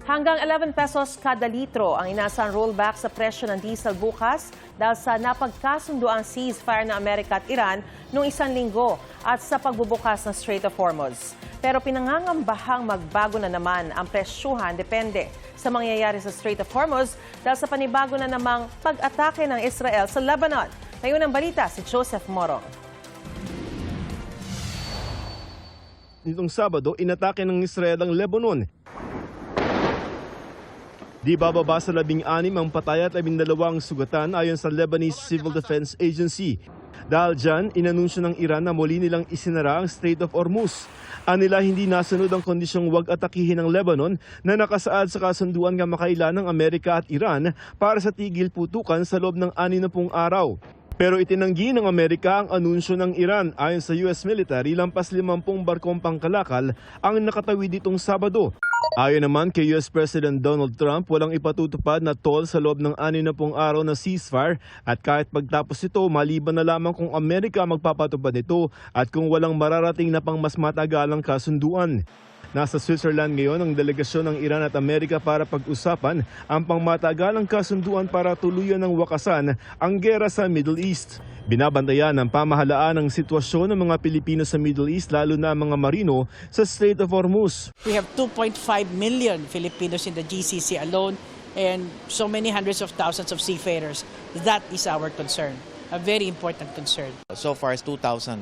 Hanggang 11 pesos kada litro ang inasang rollback sa presyo ng diesel bukas dahil sa napagkasunduang ceasefire ng Amerika at Iran noong isang linggo at sa pagbubukas ng Strait of Hormuz. Pero pinangangambahang magbago na naman ang presyuhan depende sa mangyayari sa Strait of Hormuz dahil sa panibago na namang pag-atake ng Israel sa Lebanon. Ngayon ang balita si Joseph Morong. Nitong Sabado, inatake ng Israel ang Lebanon. Di bababa sa 16 ang patay at 12 sugatan ayon sa Lebanese Civil Defense Agency. Dahil dyan, inanunsyo ng Iran na muli nilang isinara ang Strait of Hormuz. Anila hindi nasunod ang kondisyong huwag atakihin ng Lebanon na nakasaad sa kasunduan kamakailan ng Amerika at Iran para sa tigil putukan sa loob ng 60 araw. Pero itinanggi ng Amerika ang anunsyo ng Iran. Ayon sa US military, lampas 50 barkong pangkalakal ang nakatawid ditong Sabado. Ayon naman kay US President Donald Trump, walang ipatutupad na toll sa loob ng 60 araw na ceasefire at kahit pagtapos ito, maliban na lamang kung Amerika magpapatupad nito at kung walang mararating na pang mas matagalang kasunduan. Nasa Switzerland ngayon ang delegasyon ng Iran at Amerika para pag-usapan ang pangmatagalang kasunduan para tuluyan ng wakasan ang gera sa Middle East. Binabantayan ng pamahalaan ang sitwasyon ng mga Pilipino sa Middle East, lalo na mga marino sa Strait of Hormuz. We have 2.5 million Filipinos in the GCC alone and so many hundreds of thousands of seafarers. That is our concern, a very important concern. So far, 2,000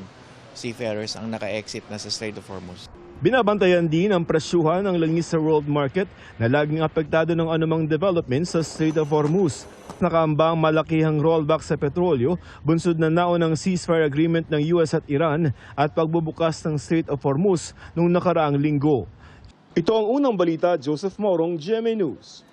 seafarers ang naka-exit na sa Strait of Hormuz. Binabantayan din ang presyuhan ng langis sa world market na laging apektado ng anumang development sa Strait of Hormuz. Nakaambang malakihang rollback sa petrolyo, bunsod na naunang ceasefire agreement ng US at Iran at pagbubukas ng Strait of Hormuz noong nakaraang linggo. Ito ang unang balita, Joseph Morong, GMA News.